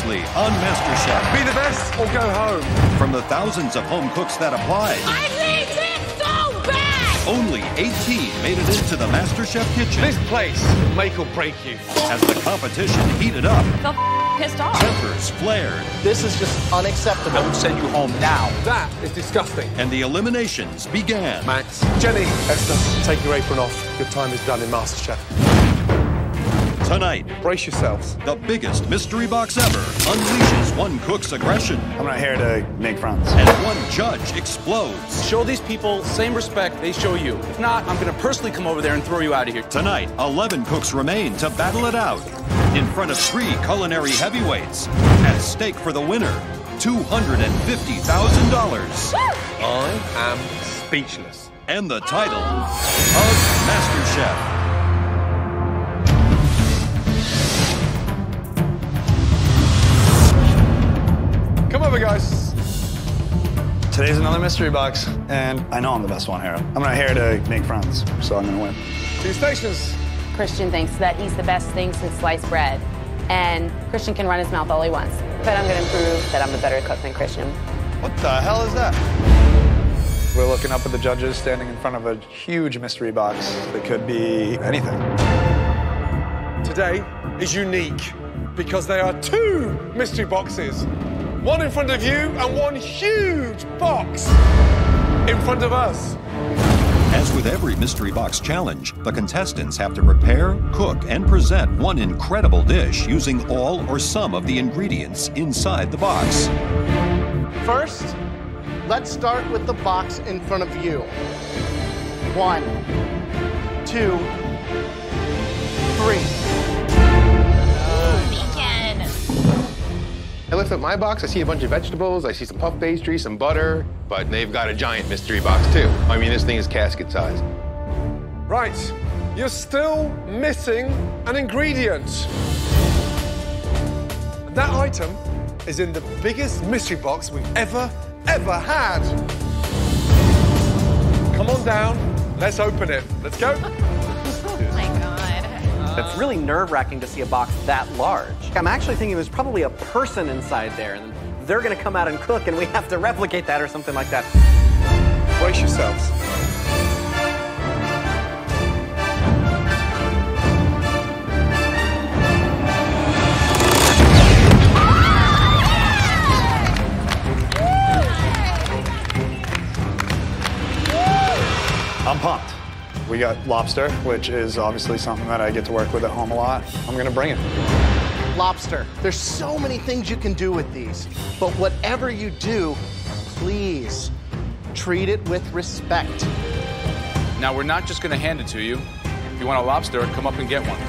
previously on MasterChef. Be the best or go home. From the thousands of home cooks that applied, I need this so bad! only 18 made it into the MasterChef kitchen. This place will make or break you. As the competition heated up, So pissed off. tempers flared, This is just unacceptable. I would send you home now. That is disgusting. and the eliminations began. Max, Jenny, Esther, take your apron off. Your time is done in MasterChef. Tonight, Brace yourselves. the biggest mystery box ever unleashes one cook's aggression, I'm not here to make friends. and one judge explodes. Show these people the same respect they show you. If not, I'm gonna personally come over there and throw you out of here. Tonight, 11 cooks remain to battle it out in front of 3 culinary heavyweights. At stake for the winner, $250,000 I am speechless. and the title of MasterChef. Come over, guys. Today's another mystery box, and I know I'm the best one here. I'm not here to make friends, so I'm gonna win. 2 stations. Christian thinks that he's the best thing since sliced bread. And Christian can run his mouth all he wants. But I'm gonna prove that I'm a better cook than Christian. What the hell is that? We're looking up at the judges standing in front of a huge mystery box that could be anything. Today is unique because there are 2 mystery boxes. One in front of you and one huge box in front of us. As with every mystery box challenge, the contestants have to prepare, cook, and present one incredible dish using all or some of the ingredients inside the box. First, let's start with the box in front of you. 1, 2, 3. Bacon. I lift up my box, I see a bunch of vegetables, I see some puff pastry, some butter, but they've got a giant mystery box too. I mean, this thing is casket size. Right, you're still missing an ingredient. That item is in the biggest mystery box we've ever had. Come on down, let's open it. Let's go. Oh my God. It's really nerve-wracking to see a box that large. I'm actually thinking there's probably a person inside there, and they're gonna come out and cook, and we have to replicate that or something like that. Brace yourselves. I'm pumped. We got lobster, which is obviously something that I get to work with at home a lot. I'm gonna bring it. Lobster. There's so many things you can do with these. But whatever you do, please treat it with respect. Now, we're not just gonna hand it to you. If you want a lobster, come up and get one.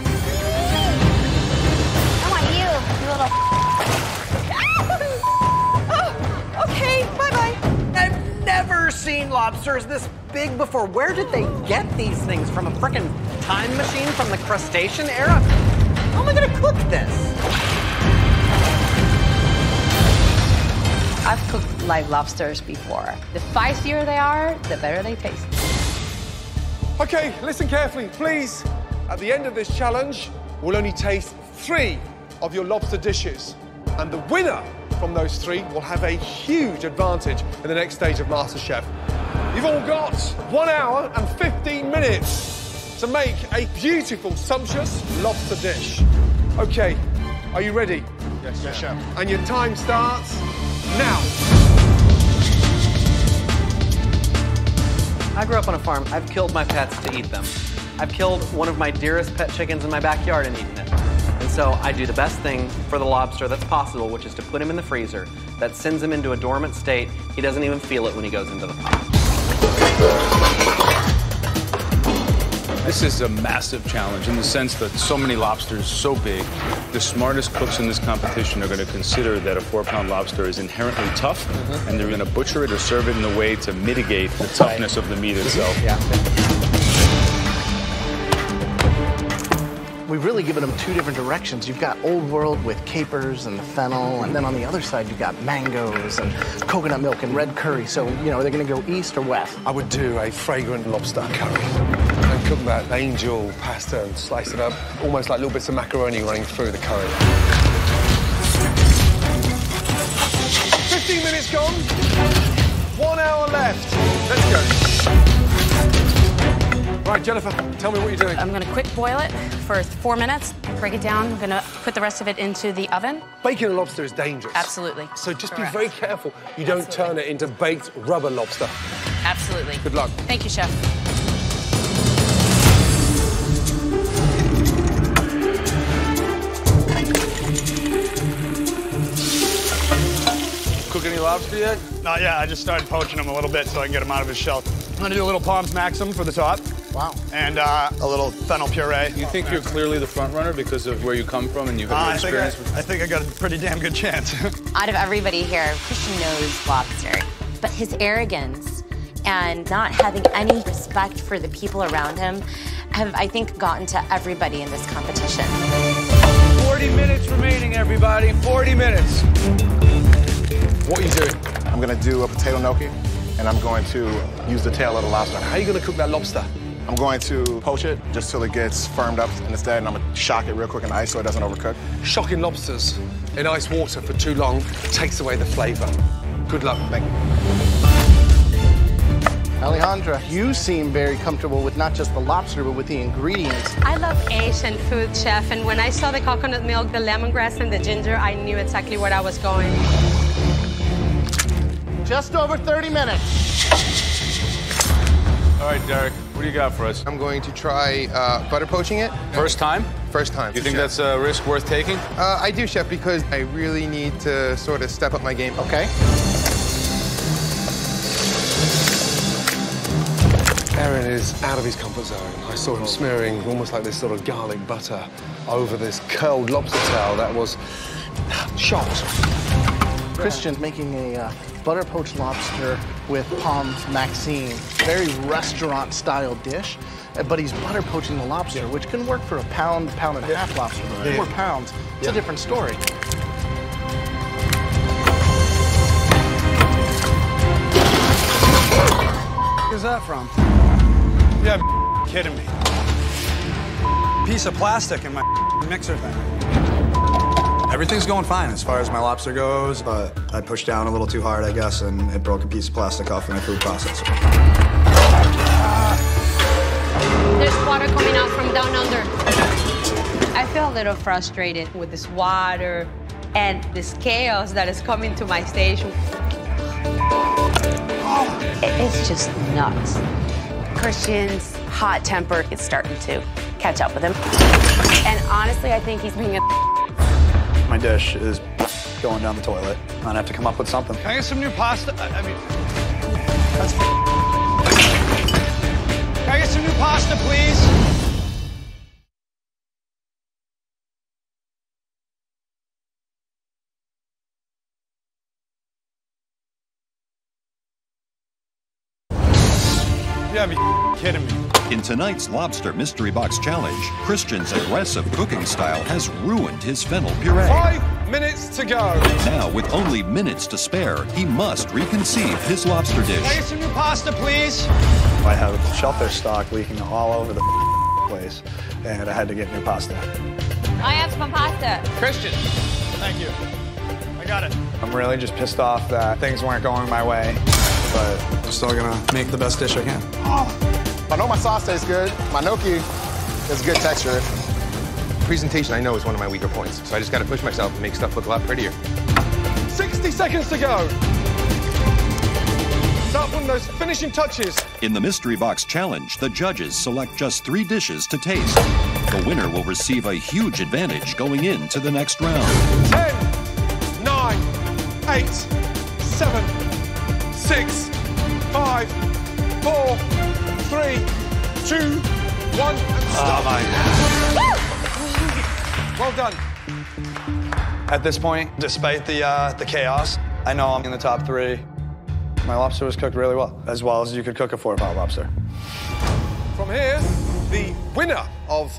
I want you little. Oh, okay, bye-bye. I've never seen lobsters this big before. Where did they get these things? From a frickin' time machine from the crustacean era? How am I gonna cook this? I've cooked live lobsters before. The spicier they are, the better they taste. Okay, listen carefully, please. At the end of this challenge, we'll only taste 3 of your lobster dishes. And the winner from those 3 will have a huge advantage in the next stage of MasterChef. You've all got 1 hour and 15 minutes to make a beautiful, sumptuous lobster dish. Okay, are you ready? Yes, chef. And your time starts now. I grew up on a farm. I've killed my pets to eat them. I've killed one of my dearest pet chickens in my backyard and eaten it. And so I do the best thing for the lobster that's possible, which is to put him in the freezer. That sends him into a dormant state. He doesn't even feel it when he goes into the pot. This is a massive challenge in the sense that so many lobsters, so big. The smartest cooks in this competition are going to consider that a 4-pound lobster is inherently tough, and they're going to butcher it or serve it in a way to mitigate the toughness of the meat itself. Yeah. We've really given them 2 different directions. You've got Old World with capers and the fennel, and then on the other side, you've got mangoes and coconut milk and red curry. So, you know, are they gonna go east or west? I would do a fragrant lobster curry and cook that angel pasta and slice it up, almost like little bits of macaroni running through the curry. right, Jennifer, tell me what you're doing. I'm gonna quick boil it for 4 minutes, break it down. I'm gonna put the rest of it into the oven. Baking a lobster is dangerous. Absolutely. So just Correct. be very careful you don't turn it into baked rubber lobster. Absolutely. Good luck. Thank you, Chef. Cook any lobster yet? Not yet. I just started poaching him a little bit so I can get him out of his shell. I'm gonna do a little Palms Maxim for the top. Wow. And a little fennel puree. You think you're clearly the front runner because of where you come from and you have your experience with... I think I got a pretty damn good chance. Out of everybody here, Christian knows lobster, but his arrogance and not having any respect for the people around him have, I think, gotten to everybody in this competition. 40 minutes remaining, everybody. 40 minutes. What are you doing? I'm gonna do a potato gnocchi, and I'm going to use the tail of the lobster. How are you going to cook that lobster? I'm going to poach it just till it gets firmed up instead, and I'm gonna shock it real quick in ice so it doesn't overcook. Shocking lobsters in ice water for too long takes away the flavor. Good luck. Thank you. Alejandra, you seem very comfortable with not just the lobster, but with the ingredients. I love Asian food, Chef, and when I saw the coconut milk, the lemongrass, and the ginger, I knew exactly where I was going. Just over 30 minutes. All right, Derek, what do you got for us? I'm going to try butter poaching it. First time? First time. You think Chef. that's a risk worth taking? I do, Chef, because I really need to sort of step up my game. Okay. Aaron is out of his comfort zone. I saw him smearing almost like this sort of garlic butter over this curled lobster tail. That was shocked. Christian's making a butter poached lobster with Palms Maxime. Very restaurant-style dish, but he's butter poaching the lobster, which can work for a pound, pound and a half lobster. But 4 pounds, it's a different story. Where's that from? Yeah, kidding me. Piece of plastic in my mixer thing. Everything's going fine as far as my lobster goes, but I pushed down a little too hard, I guess, and it broke a piece of plastic off in my food processor. There's water coming out from down under. I feel a little frustrated with this water and this chaos that is coming to my station. It's just nuts. Christian's hot temper is starting to catch up with him. And honestly, I think he's being a... My dish is going down the toilet. I'm gonna have to come up with something. Can I get some new pasta? I mean, that's... Can I get some new pasta, please? You gotta be kidding me. In tonight's Lobster Mystery Box Challenge, Christian's aggressive cooking style has ruined his fennel puree. 5 minutes to go. Now, with only minutes to spare, he must reconceive his lobster Can I dish. get some new pasta, please? I have shellfish stock leaking all over the place, and I had to get new pasta. I have some pasta. Christian, thank you. I got it. I'm really just pissed off that things weren't going my way, but I'm still gonna make the best dish I can. I know my sauce tastes good. My gnocchi is good texture. Presentation, I know, is one of my weaker points, so I just got to push myself and make stuff look a lot prettier. 60 seconds to go. Start putting those finishing touches. In the Mystery Box Challenge, the judges select just 3 dishes to taste. The winner will receive a huge advantage going into the next round. 10, 9, 8, 7, 6, 5, 4, 3, 2, 1, and stop. Oh my God. Well done. At this point, despite the chaos, I know I'm in the top 3. My lobster was cooked really well as you could cook a 4-pound lobster. From here, the winner of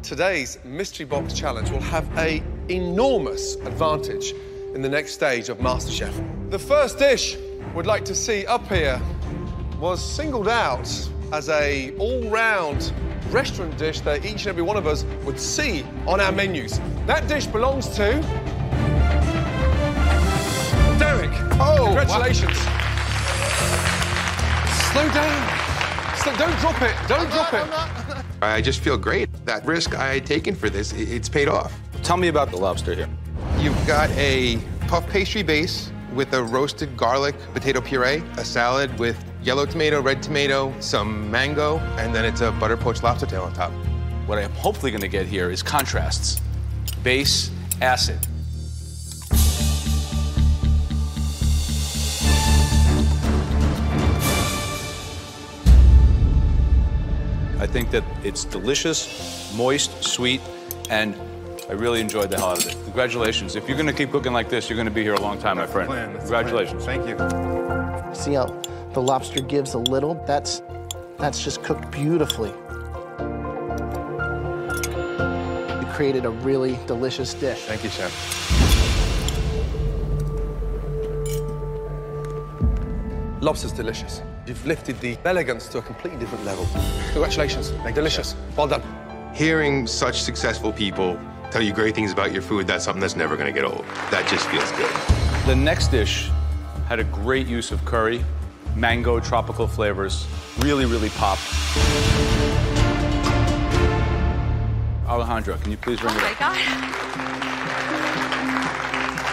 today's Mystery Box Challenge will have an enormous advantage in the next stage of MasterChef. The first dish we'd like to see up here was singled out as a all-round restaurant dish that each and every one of us would see on our menus. That dish belongs to Derek. Oh, congratulations. Wow. Slow down. Listen, don't drop it. Don't drop it. I just feel great. That risk I had taken for this, it's paid off. Tell me about the lobster here. You've got a puff pastry base with a roasted garlic potato puree, a salad with yellow tomato, red tomato, some mango, and then it's a butter poached lobster tail on top. What I'm hopefully going to get here is contrasts. Base, acid. I think that it's delicious, moist, sweet, and I really enjoyed the hell out of it. Congratulations. If you're going to keep cooking like this, you're going to be here a long time, my friend. Congratulations. Thank you. See how the lobster gives a little? That's just cooked beautifully. You created a really delicious dish. Thank you, Chef. Lobster's delicious. You've lifted the elegance to a completely different level. Congratulations. Delicious. Well done. Hearing such successful people tell you great things about your food, that's something that's never going to get old. That just feels good. The next dish had a great use of curry, mango, tropical flavors. Really, really popped. Alejandra, can you please bring it up? Oh my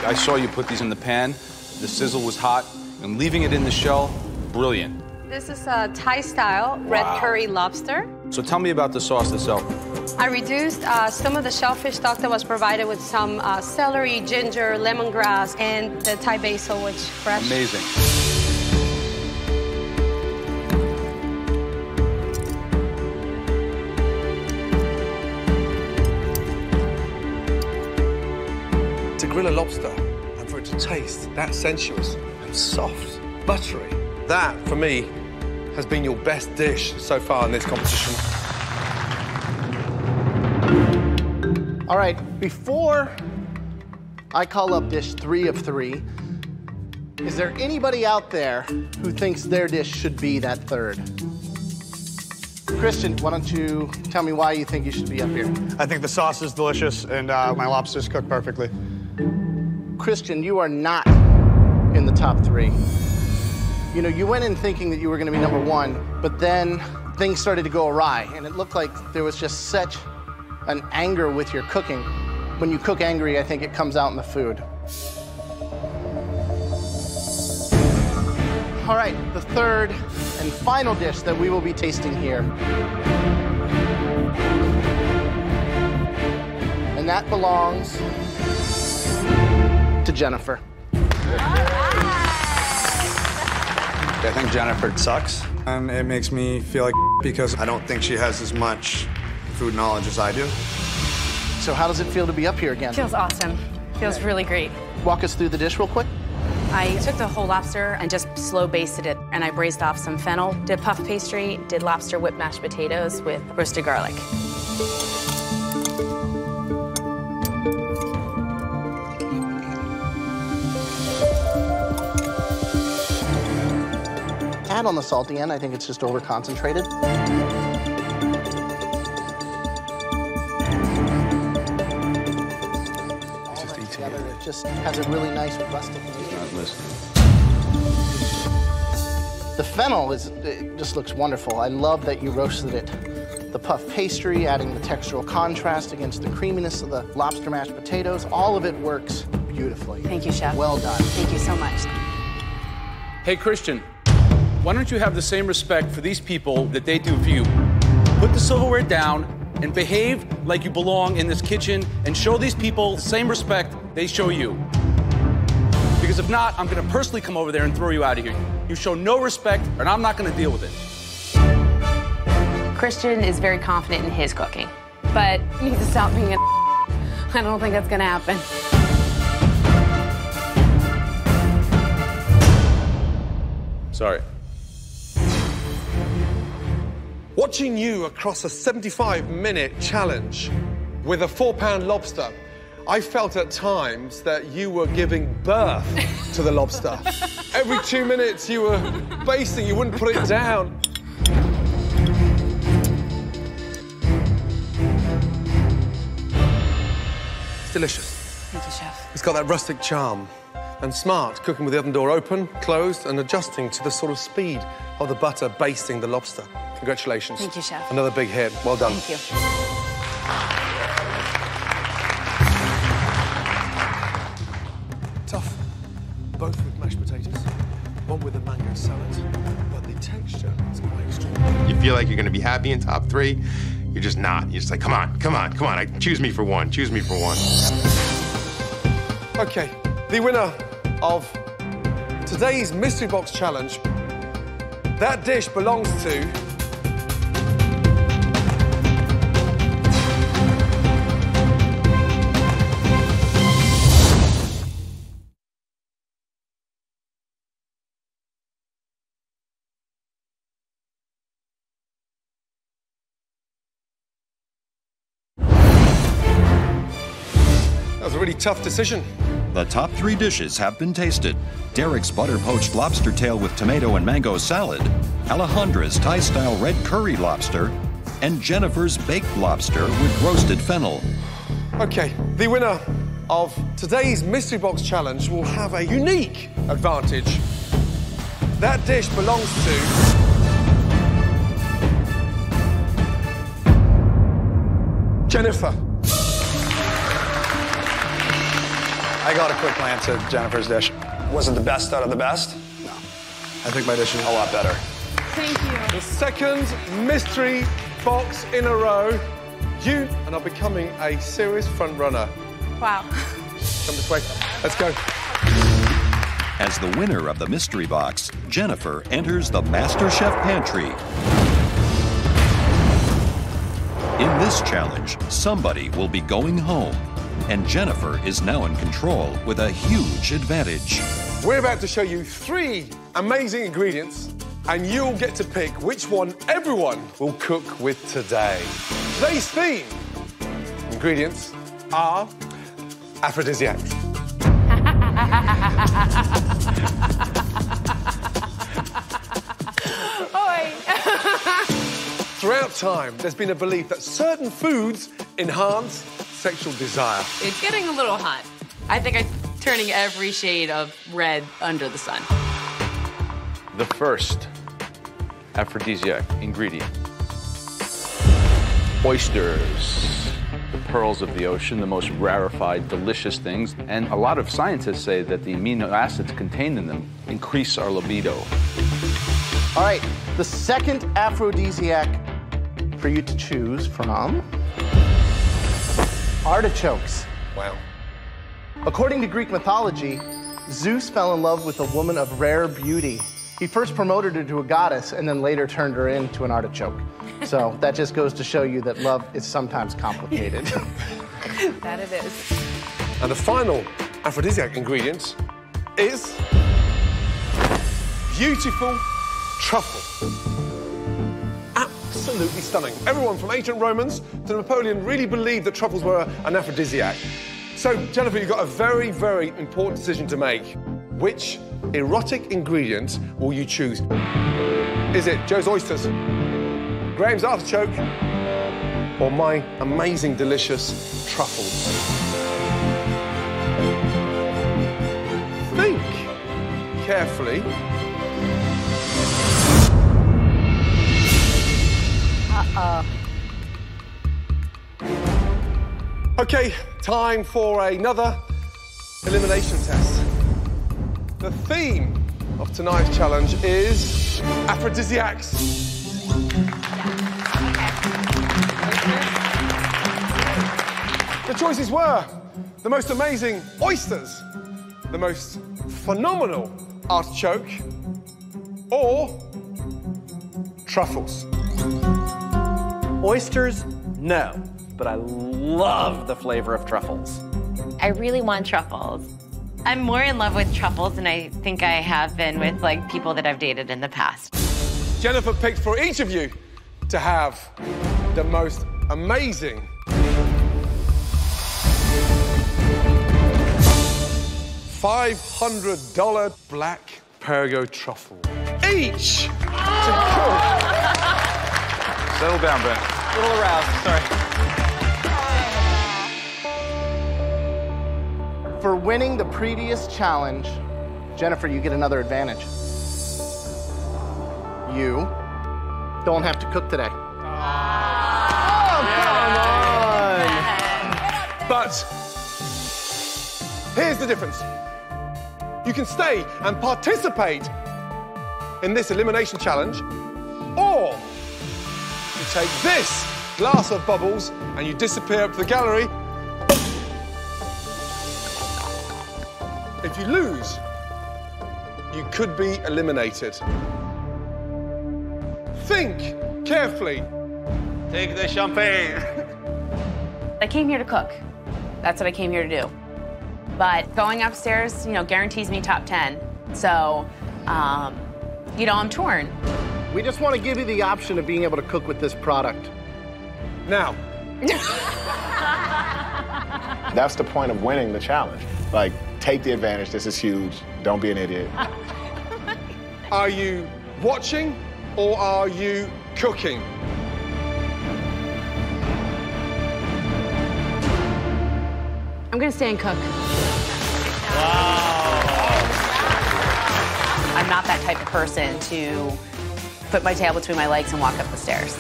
God. I saw you put these in the pan. The sizzle was hot, and leaving it in the shell, brilliant. This is a Thai-style red curry lobster. So tell me about the sauce itself. I reduced some of the shellfish stock that was provided with some celery, ginger, lemongrass, and the Thai basil, which fresh. Amazing. To grill a lobster and for it to taste that sensuous and soft, buttery, that, for me, has been your best dish so far in this competition. All right, before I call up dish 3 of 3, is there anybody out there who thinks their dish should be that third? Christian, why don't you tell me why you think you should be up here? I think the sauce is delicious, and my lobster's cooked perfectly. Christian, you are not in the top 3. You know, you went in thinking that you were going to be number 1, but then things started to go awry, and it looked like there was just such an anger with your cooking. When you cook angry, I think it comes out in the food. All right, the third and final dish that we will be tasting here. And that belongs to Jennifer. I think Jennifer sucks, and it makes me feel like because I don't think she has as much food knowledge as I do. So how does it feel to be up here again? Feels awesome. Feels really great. Walk us through the dish real quick. I took the whole lobster and just slow basted it, and I braised off some fennel, did puff pastry, did lobster whipped mashed potatoes with roasted garlic. Add on the salty end, I think it's just over-concentrated. Just eating Together, it just has a really nice rustic flavor. The fennel it just looks wonderful. I love that you roasted it. The puff pastry, adding the textural contrast against the creaminess of the lobster mashed potatoes, all of it works beautifully. Thank you, Chef. Well done. Thank you so much. Hey, Christian, why don't you have the same respect for these people that they do for you? Put the silverware down and behave like you belong in this kitchen and show these people the same respect they show you. Because if not, I'm gonna personally come over there and throw you out of here. You show no respect, and I'm not gonna deal with it. Christian is very confident in his cooking, but he needs to stop being a I don't think that's gonna happen. Sorry. Watching you across a 75-minute challenge with a 4-pound lobster, I felt at times that you were giving birth to the lobster. Every 2 minutes you were basting, you wouldn't put it down. It's delicious. Thank you, Chef. It's got that rustic charm and smart, cooking with the oven door open, closed, and adjusting to the sort of speed of the butter basting the lobster. Congratulations. Thank you, Chef. Another big hit. Well done. Thank you. Tough. Both with mashed potatoes, one with a mango salad, but the texture is quite extraordinary. You feel like you're going to be happy in top 3. You're just not. You're just like, come on, come on, come on. Choose me for one. Choose me for one. Okay, the winner of today's Mystery Box Challenge, that dish belongs to... That was a really tough decision. The top 3 dishes have been tasted. Derek's butter-poached lobster tail with tomato and mango salad, Alejandra's Thai-style red curry lobster, and Jennifer's baked lobster with roasted fennel. Okay, the winner of today's Mystery Box Challenge will have a unique advantage. That dish belongs to... Jennifer. I got a quick glance at Jennifer's dish. Was it the best out of the best? No. I think my dish is a lot better. Thank you. The second Mystery Box in a row. You are becoming a serious front runner. Wow. Come this way. Let's go. As the winner of the Mystery Box, Jennifer enters the Master Chef Pantry. In this challenge, somebody will be going home, and Jennifer is now in control with a huge advantage. We're about to show you 3 amazing ingredients, and you'll get to pick which one everyone will cook with today. Today's theme ingredients are aphrodisiacs. Throughout time, there's been a belief that certain foods enhance sexual desire. It's getting a little hot. I think I'm turning every shade of red under the sun. The first aphrodisiac ingredient. Oysters, the pearls of the ocean, the most rarefied, delicious things. And a lot of scientists say that the amino acids contained in them increase our libido. All right, the second aphrodisiac for you to choose from, artichokes. Wow. According to Greek mythology, Zeus fell in love with a woman of rare beauty. He first promoted her to a goddess and then later turned her into an artichoke. So that just goes to show you that love is sometimes complicated. That it is. And the final aphrodisiac ingredient is beautiful truffle. Absolutely stunning. Everyone from ancient Romans to Napoleon really believed that truffles were an aphrodisiac. So, Jennifer, you've got a very, very important decision to make. Which erotic ingredient will you choose? Is it Joe's oysters, Graham's artichoke, or my amazing, delicious truffles? Think carefully. Okay, time for another elimination test. The theme of tonight's challenge is aphrodisiacs. The choices were the most amazing oysters, the most phenomenal artichoke, or truffles. Oysters, no, but I love the flavor of truffles. I really want truffles. I'm more in love with truffles than I think I have been with like people that I've dated in the past. Jennifer picked for each of you to have the most amazing $500 black Perrigo truffle each to cook. Settle down, Ben. A little aroused, sorry. For winning the previous challenge, Jennifer, you get another advantage. You don't have to cook today. But here's the difference. You can stay and participate in this elimination challenge, or you take this glass of bubbles and you disappear up to the gallery. If you lose, you could be eliminated. Think carefully. Take the champagne. I came here to cook. That's what I came here to do. But going upstairs, guarantees me top 10. So, I'm torn. We just want to give you the option of being able to cook with this product. Now. That's the point of winning the challenge. Like, take the advantage. This is huge. Don't be an idiot. Are you watching or are you cooking? I'm gonna stay and cook. I'm not that type of person to put my tail between my legs and walk up the stairs.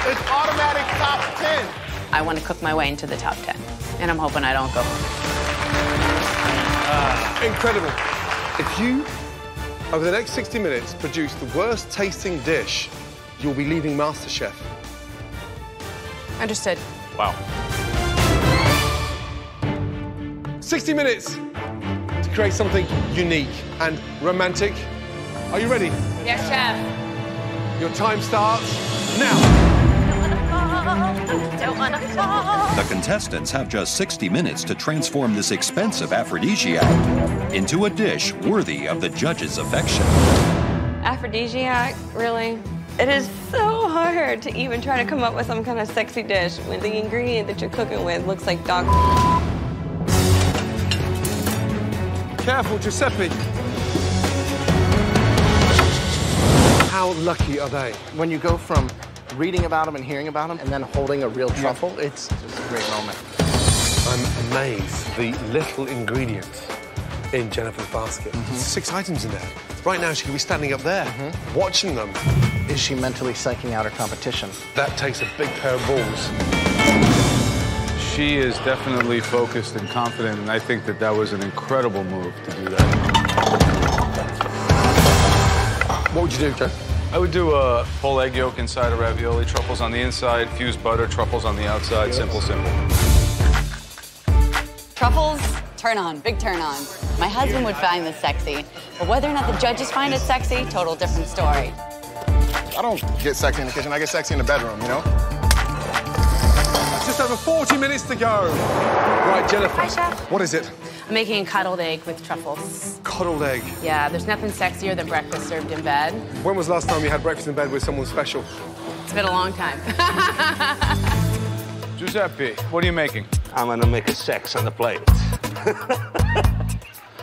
It's automatic top 10. I want to cook my way into the top 10, and I'm hoping I don't go. Incredible. If you, over the next 60 minutes, produce the worst tasting dish, you'll be leaving MasterChef. Understood. Wow. 60 minutes to create something unique and romantic. Are you ready? Yes, chef. Your time starts now. The contestants have just 60 minutes to transform this expensive aphrodisiac into a dish worthy of the judges' affection. Aphrodisiac, really? It is so hard to even try to come up with some kind of sexy dish when the ingredient that you're cooking with looks like dog. Careful, Giuseppe. How lucky are they? When you go from reading about them and hearing about them and then holding a real truffle, it's just a great moment. I'm amazed the little ingredients in Jennifer's basket. 6 items in there. Right now, she could be standing up there, watching them. Is she mentally psyching out her competition? That takes a big pair of balls. She is definitely focused and confident, and I think that was an incredible move to do that. What would you do, Joe? I would do a whole egg yolk inside a ravioli, truffles on the inside, fused butter, truffles on the outside. Simple, simple. Truffles, turn on, big turn on. My husband would find this sexy, but whether or not the judges find it sexy, total different story. I don't get sexy in the kitchen. I get sexy in the bedroom, Just over 40 minutes to go. Right, Jennifer. Hi, Chef. What is it? I'm making a cuddled egg with truffles. Coddled egg. Yeah, there's nothing sexier than breakfast served in bed. When was the last time you had breakfast in bed with someone special? It's been a long time. Giuseppe, what are you making? I'm gonna make a sex on the plate.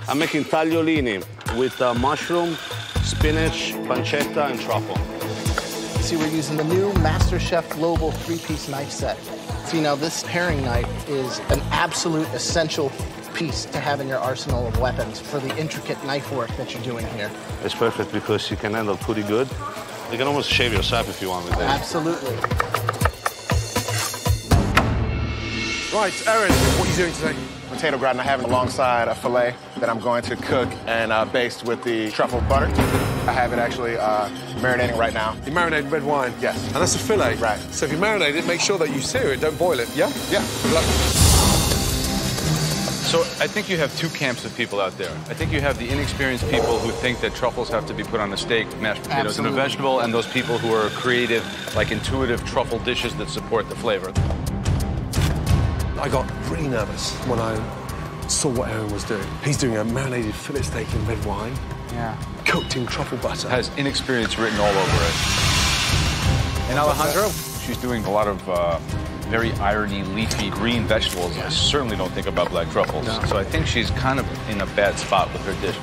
I'm making tagliolini with mushroom, spinach, pancetta, and truffle. See, we're using the new MasterChef Global 3-piece knife set. See, now this paring knife is an absolute essential piece to have in your arsenal of weapons for the intricate knife work that you're doing here. It's perfect because you can handle pretty good. You can almost shave yourself if you want with it. Absolutely. Right, Erin, what are you doing today? Potato gratin I have alongside a filet that I'm going to cook and baste with the truffle butter. I have it actually marinating right now. You marinate red wine? Yes. And that's a fillet? Right. So if you marinate it, make sure that you sear it, don't boil it, yeah? Yeah. Good luck. So I think you have two camps of people out there. I think you have the inexperienced people who think that truffles have to be put on a steak, mashed potatoes, and a vegetable, and those people who are creative, like intuitive truffle dishes that support the flavor. I got really nervous when I saw what Erin was doing. He's doing a marinated fillet steak in red wine. Yeah. Cooked in truffle butter. Has inexperience written all over it. And Alejandro, she's doing a lot of very irony, leafy, green vegetables. I certainly don't think about black truffles. No. So I think she's kind of in a bad spot with her dish.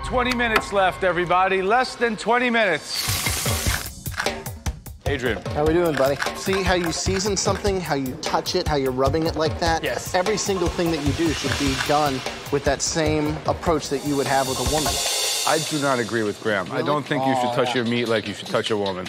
20 minutes left, everybody. Less than 20 minutes. Adrian. How we doing, buddy? See how you season something, how you touch it, how you're rubbing it like that? Yes. Every single thing that you do should be done with that same approach that you would have with a woman. I do not agree with Graham. Really? I don't think you should touch your meat like you should touch a woman.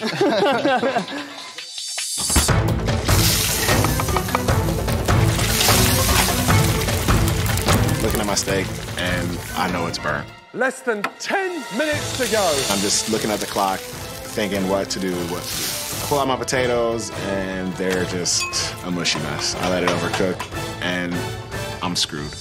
Looking at my steak, and I know it's burnt. Less than 10 minutes to go. I'm just looking at the clock, thinking what to do, what to do. I pull out my potatoes, and they're just a mushy mess. I let it overcook, and I'm screwed.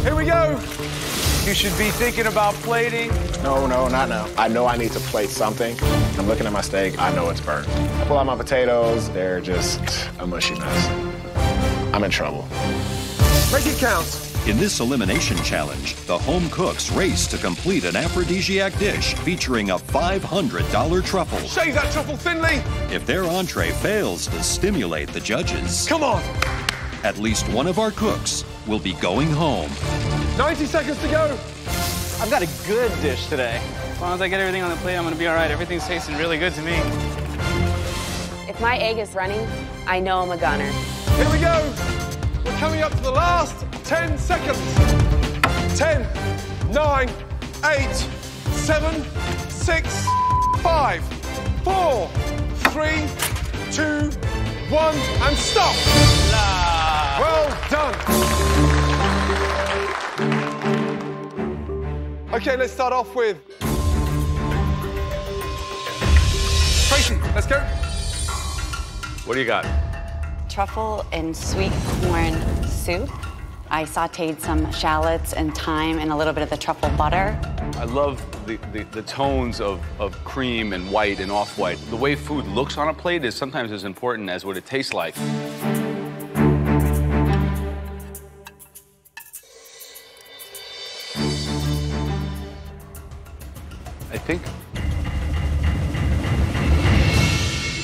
Here we go. You should be thinking about plating. No, not now. I know I need to plate something. I'm looking at my steak, I know it's burnt. I pull out my potatoes, they're just a mushy mess. I'm in trouble. Make it count. In this elimination challenge, the home cooks race to complete an aphrodisiac dish featuring a $500 truffle. Shave that truffle thinly. If their entree fails to stimulate the judges, come on. At least one of our cooks will be going home. 90 seconds to go. I've got a good dish today. As long as I get everything on the plate, I'm gonna be all right. Everything's tasting really good to me. If my egg is running, I know I'm a gunner. Here we go. We're coming up to the last 10 seconds. 10, 9, 8, 7, 6, 5, 4, 3, 2, 1, and stop. Well done. Okay, let's start off with Tracy. Let's go. What do you got? Truffle and sweet corn soup. I sauteed some shallots and thyme and a little bit of the truffle butter. I love the tones of cream and white and off-white. The way food looks on a plate is sometimes as important as what it tastes like.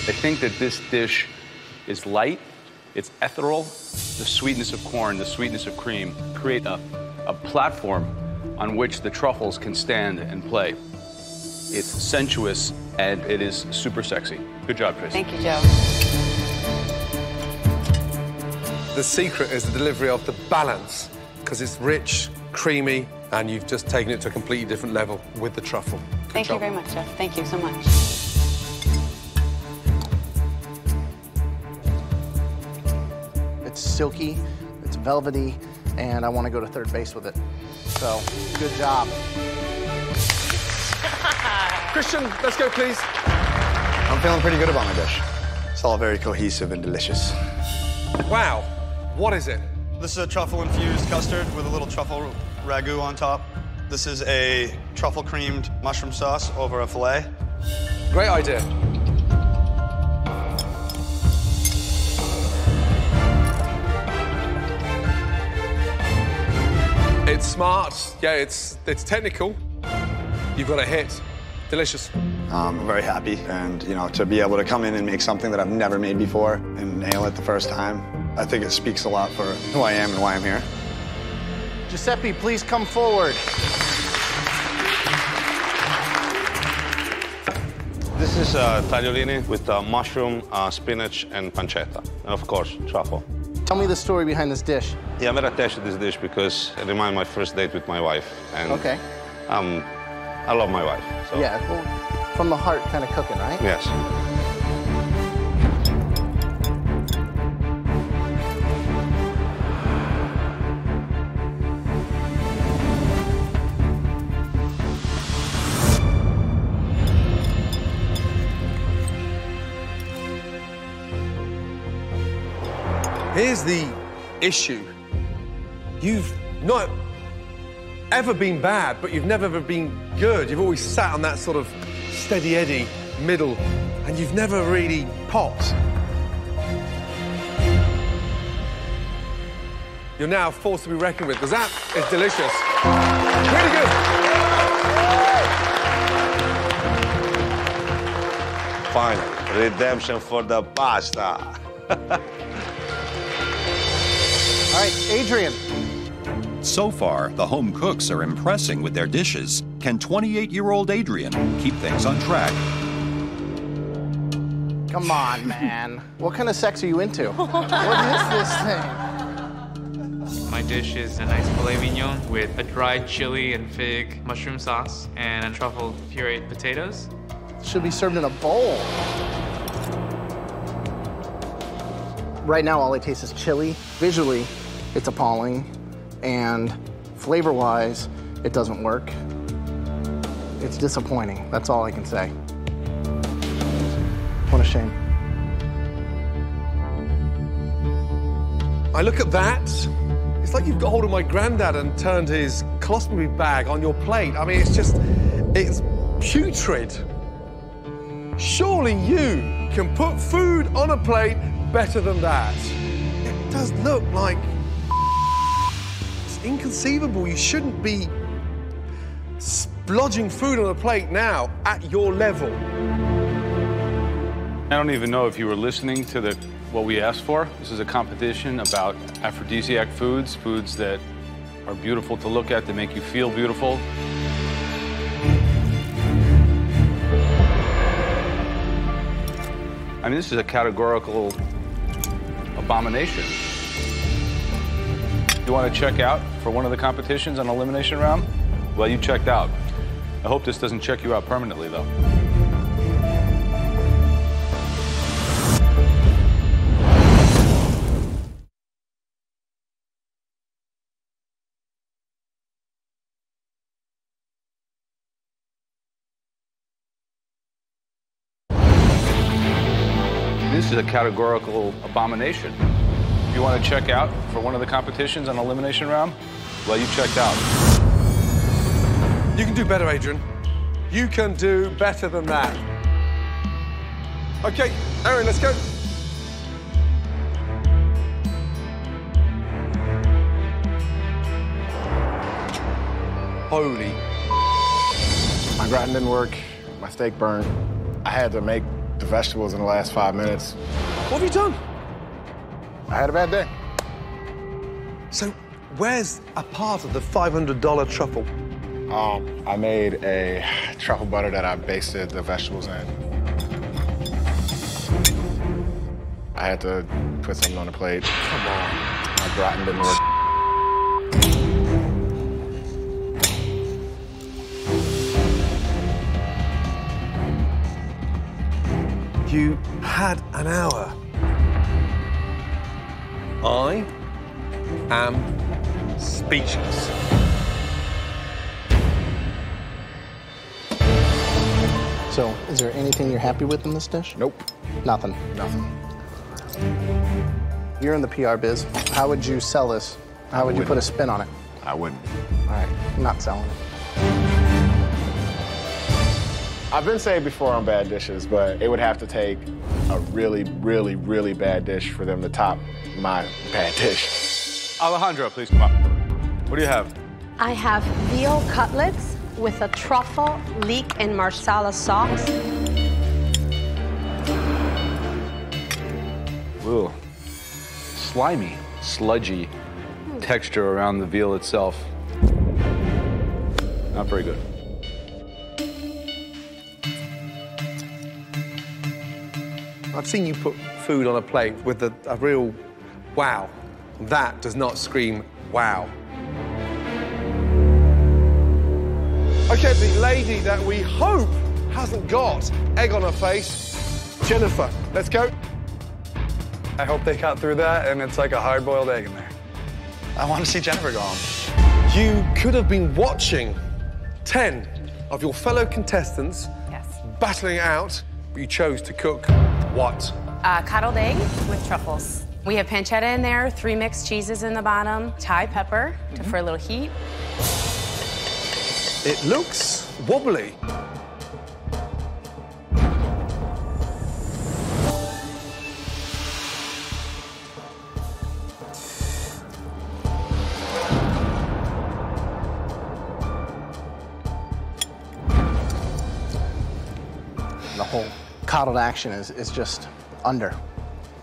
I think that this dish is light, it's ethereal, the sweetness of corn, the sweetness of cream create a platform on which the truffles can stand and play. It's sensuous and it is super sexy. Good job, Tracy. Thank you, Joe. The secret is the delivery of the balance, because it's rich, creamy, and you've just taken it to a completely different level with the truffle. Thank you very much, Jeff. Thank you so much. It's silky, it's velvety, and I want to go to third base with it. So, good job. Christian, let's go, please. I'm feeling pretty good about my dish. It's all very cohesive and delicious. Wow. What is it? This is a truffle-infused custard with a little truffle ragu on top. This is a truffle-creamed mushroom sauce over a filet. Great idea. It's smart. Yeah, it's technical. You've got a hit. Delicious. I'm very happy, and to be able to come in and make something that I've never made before and nail it the first time, I think it speaks a lot for who I am and why I'm here. Giuseppe, please come forward. This is tagliolini with mushroom, spinach, and pancetta, and of course, truffle. Tell me the story behind this dish. Yeah, I'm very attached to this dish because it reminds my first date with my wife. And okay. I love my wife. So. Yeah, well, from the heart kind of cooking, right? Yes. Here's the issue. You've not ever been bad, but you've never ever been good. You've always sat on that sort of steady Eddie middle, and you've never really popped. You're now forced to be reckoned with, because that is delicious. Fine. Redemption for the pasta. All right, Adrian. So far, the home cooks are impressing with their dishes. Can 28-year-old Adrian keep things on track? Come on, man. What kind of sex are you into? What is this thing? My dish is a nice filet mignon with a dried chili and fig mushroom sauce and truffle pureed potatoes. Should be served in a bowl. Right now, all I taste is chili. Visually, it's appalling. And flavor-wise, it doesn't work. It's disappointing. That's all I can say. What a shame. I look at that. It's like you've got hold of my granddad and turned his colostomy bag on your plate. I mean, it's putrid. Surely you can put food on a plate better than that. It does look like it's inconceivable. You shouldn't be splodging food on a plate now at your level. I don't even know if you were listening to what we asked for. This is a competition about aphrodisiac foods, foods that are beautiful to look at, that make you feel beautiful. I mean, this is a categorical abomination. You want to check out for one of the competitions on elimination round? Well, you checked out. I hope this doesn't check you out permanently, though. This is a categorical abomination. If you want to check out for one of the competitions on elimination round, well, you checked out. You can do better, Adrian. You can do better than that. Okay, Aaron, let's go. Holy. My gratin didn't work. My steak burned. I had to make the vegetables in the last 5 minutes. What have you done? I had a bad day. So, where's a part of the $500 truffle? I made a truffle butter that I basted the vegetables in. I had to put something on the plate. Come on. My gratin didn't work. You had an hour. I am speechless. So, is there anything you're happy with in this dish? Nope. Nothing? Nothing. You're in the PR biz. How would you sell this? How would you put a spin on it? I wouldn't. All right, I'm not selling it. I've been saying before on bad dishes, but it would have to take a really, really, really bad dish for them to top my bad dish. Alejandro, please come up. What do you have? I have veal cutlets with a truffle, leek, and marsala sauce. Ooh. Slimy, sludgy texture around the veal itself. Not very good. I've seen you put food on a plate with a real wow. That does not scream wow. Okay, the lady that we hope hasn't got egg on her face, Jennifer, let's go. I hope they cut through that and it's like a hard-boiled egg in there. I want to see Jennifer go home. You could have been watching 10 of your fellow contestants battling it out, but you chose to cook what? Coddled egg with truffles. We have pancetta in there, 3 mixed cheeses in the bottom, Thai pepper for a little heat. It looks wobbly. The whole coddled action is just under.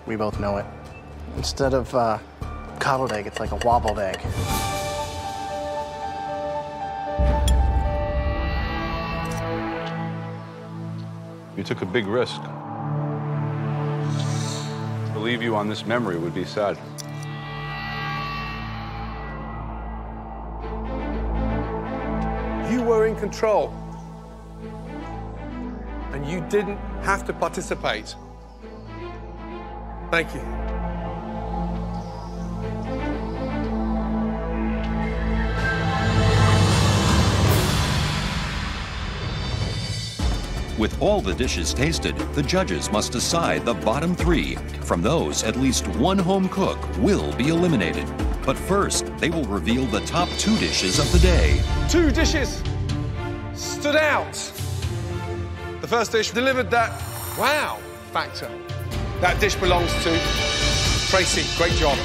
We both know it. Instead of coddled egg, it's like a wobbled egg. You took a big risk. To leave you on this memory would be sad. You were in control. And you didn't have to participate. Thank you. With all the dishes tasted, the judges must decide the bottom 3. From those, at least one home cook will be eliminated. But first, they will reveal the top 2 dishes of the day. 2 dishes stood out. The first dish delivered that wow factor. That dish belongs to Tracy. Great job.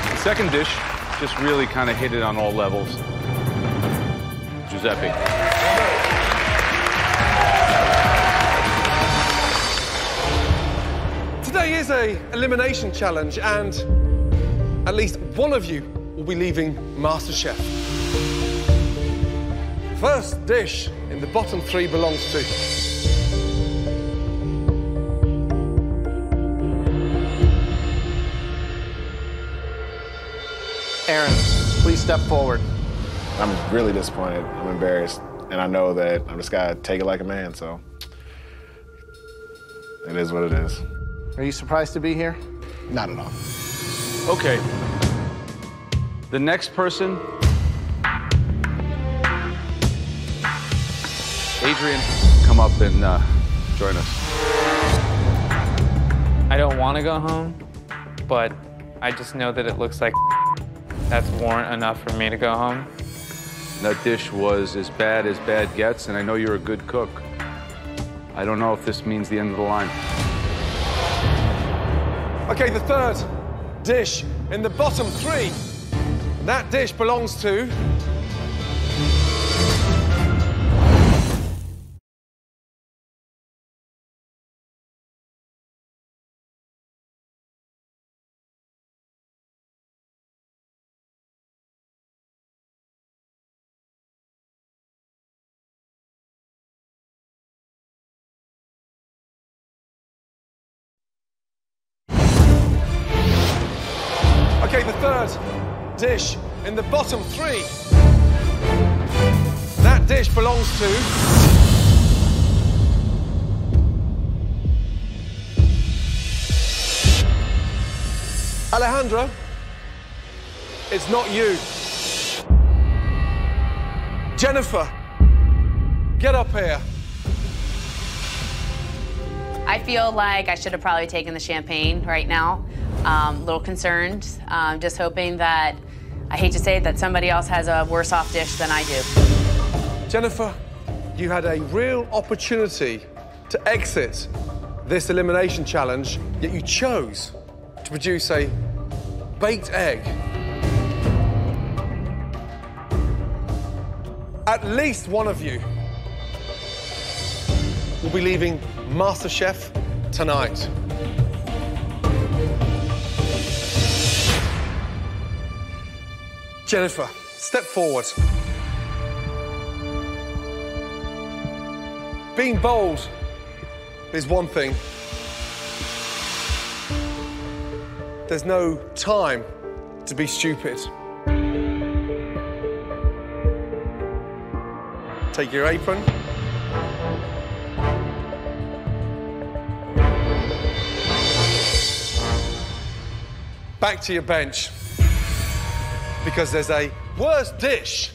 The second dish just really kind of hit it on all levels. Giuseppe. Today is an elimination challenge, and at least one of you will be leaving MasterChef. First dish in the bottom 3 belongs to Aaron, please step forward. I'm really disappointed. I'm embarrassed. And I know that I'm just gotta take it like a man, so it is what it is. Are you surprised to be here? Not at all. Okay. The next person, Adrian, come up and join us. I don't want to go home, but I just know that it looks like that's warrant enough for me to go home. That dish was as bad gets, and I know you're a good cook. I don't know if this means the end of the line. Okay, the third dish in the bottom 3. That dish belongs to Okay, the third dish in the bottom 3. That dish belongs to Alejandra. It's not you. Jennifer, get up here. I feel like I should have probably taken the champagne right now. A little concerned, just hoping that, I hate to say it, that somebody else has a worse off dish than I do. Jennifer, you had a real opportunity to exit this elimination challenge, yet you chose to produce a baked egg. At least one of you will be leaving MasterChef tonight. Jennifer, step forward. Being bold is one thing. There's no time to be stupid. Take your apron. Back to your bench. Because there's a worse dish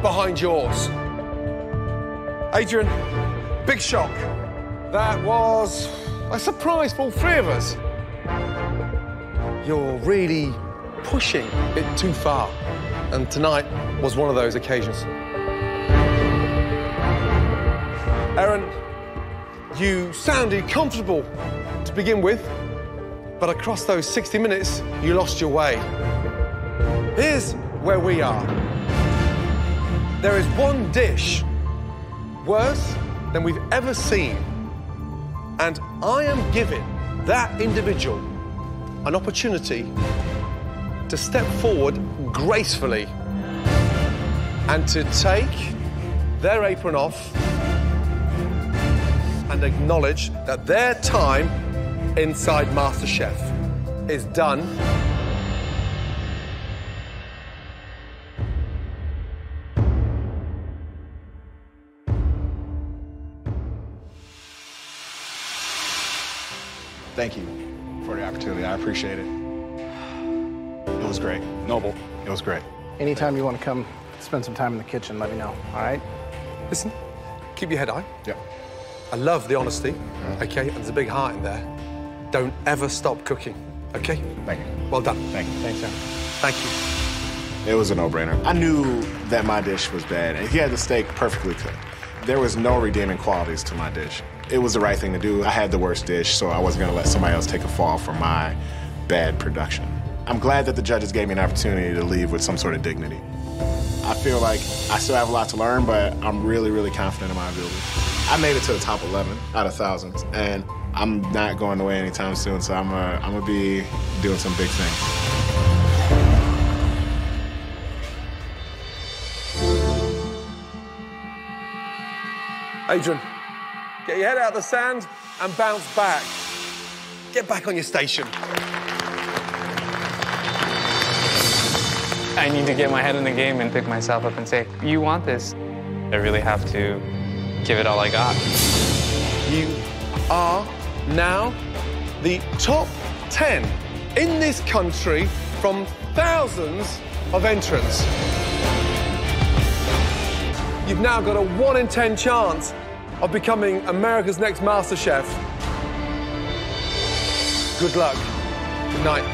behind yours. Adrian, big shock. That was a surprise for all 3 of us. You're really pushing it too far. And tonight was one of those occasions. Aaron, you sounded comfortable to begin with, but across those 60 minutes, you lost your way. Here's where we are. There is one dish worse than we've ever seen. And I am giving that individual an opportunity to step forward gracefully and to take their apron off and acknowledge that their time inside MasterChef is done. Thank you for the opportunity. I appreciate it. It was great. Noble. It was great. Anytime you want to come spend some time in the kitchen, let me know, all right? Listen, keep your head high. Yep. I love the honesty, okay? And there's a big heart in there. Don't ever stop cooking, okay? Thank you. Well done. Thank you. Thanks, Sam. Thank you. It was a no-brainer. I knew that my dish was bad, and he had the steak perfectly cooked. There was no redeeming qualities to my dish. It was the right thing to do. I had the worst dish, so I wasn't gonna let somebody else take a fall for my bad production. I'm glad that the judges gave me an opportunity to leave with some sort of dignity. I feel like I still have a lot to learn, but I'm really, really confident in my ability. I made it to the top 11 out of thousands, and I'm not going away anytime soon, so I'm gonna be doing some big things. Adrian, get your head out of the sand and bounce back. Get back on your station. I need to get my head in the game and pick myself up and say, you want this. I really have to give it all I got. You are now the top 10 in this country from thousands of entrants. You've now got a 1 in 10 chance of becoming America's next MasterChef. Good luck. Good night.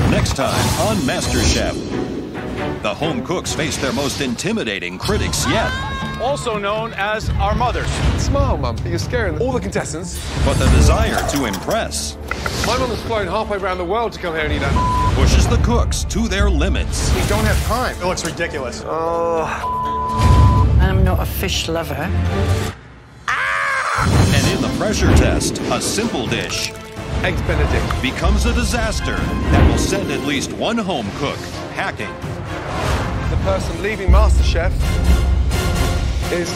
Next time on MasterChef, the home cooks face their most intimidating critics yet. Also known as our mothers. Smile, Mum. You're scaring all the contestants. But the desire to impress My mum has flown halfway around the world to come here and eat that. pushes the cooks to their limits. We don't have time. It looks ridiculous. I'm not a fish lover. And in the pressure test, a simple dish, Eggs Benedict, becomes a disaster that will send at least one home cook packing. the person leaving MasterChef is